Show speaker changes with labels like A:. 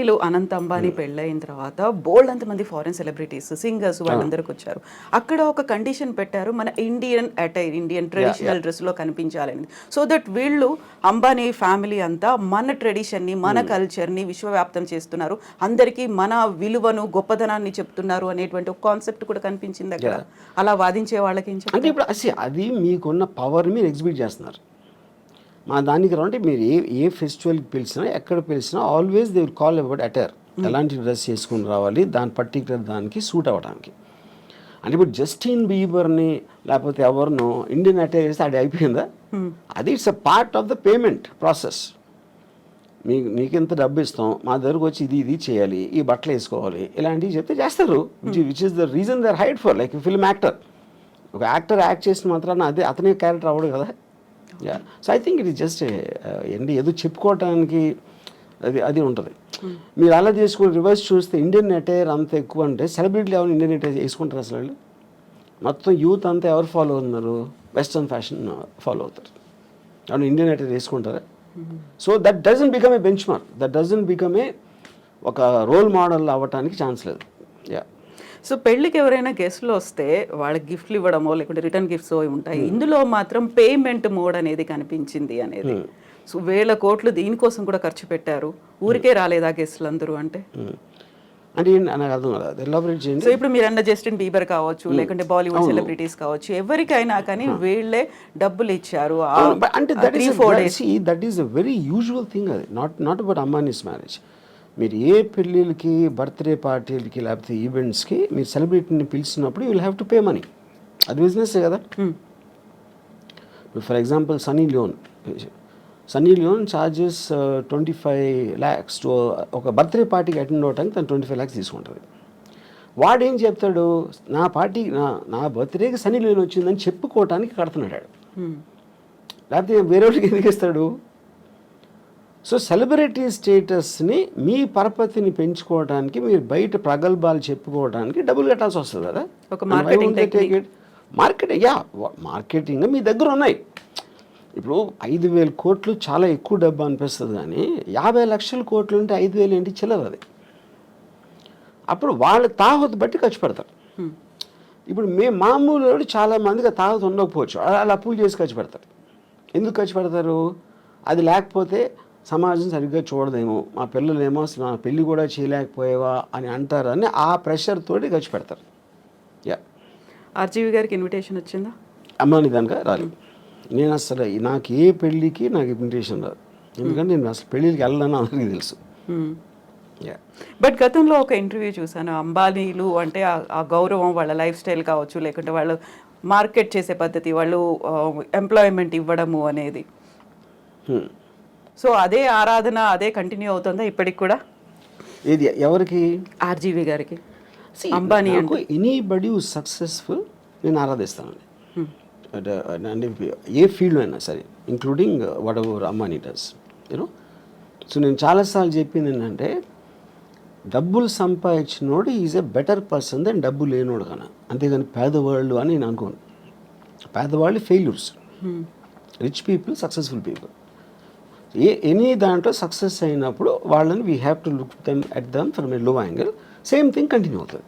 A: అంబానీలు అనంత్ అంబానీ పెళ్ళైన తర్వాత బోల్డ్ అంతమంది ఫారెన్ సెలబ్రిటీస్ సింగర్స్ వాళ్ళందరికి వచ్చారు. అక్కడ ఒక కండిషన్ పెట్టారు, మన ఇండియన్ అటైర్, ఇండియన్ ట్రెడిషనల్ డ్రెస్లో కనిపించాలని. సో దట్ వీళ్ళు అంబానీ ఫ్యామిలీ అంతా మన ట్రెడిషన్ని, మన కల్చర్ని విశ్వవ్యాప్తం చేస్తున్నారు, అందరికీ మన విలువను గొప్పతనాన్ని చెప్తున్నారు అనేటువంటి ఒక కాన్సెప్ట్ కూడా కనిపించింది అక్కడ. అలా వాదించే వాళ్ళకి ఏం చెప్తారు?
B: అంటే ఇప్పుడు అది మీకున్న పవర్ మీరు ఎగ్జిబిట్ చేస్తున్నారు. మా దానికి రావంటే మీరు ఏ ఫెస్టివల్కి పిలిచినా ఎక్కడ పిలిచినా always they will call about attire. ఎలాంటి డ్రెస్ చేసుకుని రావాలి, దాని పర్టికులర్ దానికి సూట్ అవ్వడానికి. అంటే ఇప్పుడు జస్టిన్ బీబర్ని లేకపోతే ఎవరినో ఇండియన్ అటైర్ చేస్తే అది అయిపోయిందా? అది it's a part of the payment process. మీకు ఎంత డబ్బు ఇస్తాం, మా దగ్గరకు వచ్చి ఇది చేయాలి, ఈ బట్టలు వేసుకోవాలి, ఇలాంటివి చెప్తే చేస్తారు. Which is the reason they are hide for. Like film actor, ఒక యాక్టర్ యాక్ట్ చేసిన మాత్రాన అతనే క్యారెక్టర్ అవ్వడు కదా. So I think it is just ఏదో చెప్పుకోవటానికి అది ఉంటుంది. మీరు అలా చేసుకుని రివర్స్ చూస్తే ఇండియన్ అటైర్ అంత ఎక్కువ అంటే సెలబ్రిటీలు ఎవరు ఇండియన్ అటైర్ వేసుకుంటారు అసలు? వాళ్ళు మొత్తం యూత్ అంతా ఎవరు ఫాలో అవుతున్నారు? వెస్ట్రన్ ఫ్యాషన్ ఫాలో అవుతారు. అవును, ఇండియన్ అటైర్ వేసుకుంటారా? So that doesn't become a bench mark, that doesn't become a ఒక రోల్ మోడల్ అవ్వటానికి ఛాన్స్ లేదు.
A: సో పెళ్ళికి ఎవరైనా గెస్ట్లు వస్తే వాళ్ళకి గిఫ్ట్లు ఇవ్వడమో లేకుంటే రిటర్న్ గిఫ్ట్స్ ఉంటాయి. ఇందులో మాత్రం పేమెంట్ మోడ్ అనేది కనిపించింది అనేది. సో 1000 కోట్లు దీనికోసం కూడా ఖర్చు పెట్టారు. ఊరికే రాలేదా గెస్ట్లు అందరూ అంటే
B: నాకు అర్థం కాదు, ఎలాబరేట్ చేయండి.
A: సో ఇప్పుడు మీరు అన్న జస్టిన్ బీబర్ కావచ్చు, లేకుంటే బాలీవుడ్ సెలబ్రిటీస్ కావచ్చు, ఎవరికైనా కానీ వీళ్ళే డబ్బులు ఇచ్చారు.
B: అంటే that is a very usual thing. అది నాట్ అబౌట్ అంబానీస్ మ్యారేజ్. మీరు ఏ పెళ్ళిళ్ళకి, బర్త్డే పార్టీలకి, లేకపోతే ఈవెంట్స్కి మీరు సెలబ్రిటీని పిలిచినప్పుడు you will have to pay money. అది బిజినెస్ కదా. For example Sunny Leone charges 25 lakhs to ఒక బర్త్డే పార్టీకి అటెండ్ అవ్వడానికి తను 25 lakhs తీసుకుంటుంది. వాడేం చెప్తాడు, నా బర్త్డేకి సన్నీ లియోన్ వచ్చిందని చెప్పుకోవటానికి కడుతున్నాడు. లేకపోతే వేరే వాళ్ళకి ఎందుకు ఇస్తాడు? సో సెలబ్రిటీ స్టేటస్ని, మీ పరపతిని పెంచుకోవడానికి, మీరు బయట ప్రగల్భాలు చెప్పుకోవడానికి డబ్బులు కట్టాల్సి వస్తుంది కదా. మార్కెటింగ్ మీ దగ్గర ఉన్నాయి. ఇప్పుడు 5,000 కోట్లు చాలా ఎక్కువ డబ్బు అనిపిస్తుంది, కానీ 50 లక్షల కోట్లు అంటే 5,000 ఏంటి చిల్లర అది. అప్పుడు వాళ్ళ తాహతు బట్టి ఖర్చు పెడతారు. ఇప్పుడు మామూలు చాలా మందికి తాహతు ఉండకపోవచ్చు, అలా అప్పులు చేసి ఖర్చు పెడతారు. ఎందుకు ఖర్చు పెడతారు? అది లేకపోతే సమాజం సరిగ్గా చూడదేమో, మా పిల్లలేమో అసలు నా పెళ్ళి కూడా చేయలేకపోయేవా అని అంటారని ఆ ప్రెషర్ తోటి ఖర్చు పెడతారు.
A: ఆర్జీవి గారికి ఇన్విటేషన్ వచ్చిందా?
B: అమ్మాని దానిక రాలేదు. నేను అసలు నాకు ఏ పెళ్ళికి నాకు ఇన్విటేషన్ రాదు, ఎందుకంటే నేను అసలు పెళ్ళికి వెళ్ళాలని అందరికీ తెలుసు.
A: బట్ గతంలో ఒక ఇంటర్వ్యూ చూసాను, అంబానీలు అంటే ఆ గౌరవం, వాళ్ళ లైఫ్ స్టైల్ కావచ్చు, లేకుంటే వాళ్ళు మార్కెట్ చేసే పద్ధతి, వాళ్ళు ఎంప్లాయ్మెంట్ ఇవ్వడము అనేది. సో అదే ఆరాధన అదే కంటిన్యూ అవుతుందా ఇప్పటికి కూడా?
B: ఏది ఎవరికి?
A: ఆర్జీవి గారికి. అంబానీ అంటే
B: ఎనీబడి హూ సక్సెస్ఫుల్ నేను ఆరాధిస్తానండి. అంటే ఏ ఫీల్డ్ అయినా సరే, including whatever Ambani does, you know. So నేను చాలాసార్లు చెప్పింది ఏంటంటే, డబ్బులు సంపాదించినోడు is a better person then డబ్బు లేనోడు కన్నా. అంతేగాని పేదవాళ్ళు అని నేను అనుకోను. పేదవాళ్ళు failures, rich people successful people. Any దాంట్లో సక్సెస్ అయినప్పుడు వాళ్ళని we have to look them at them from a low angle. Same thing continue అవుతుంది.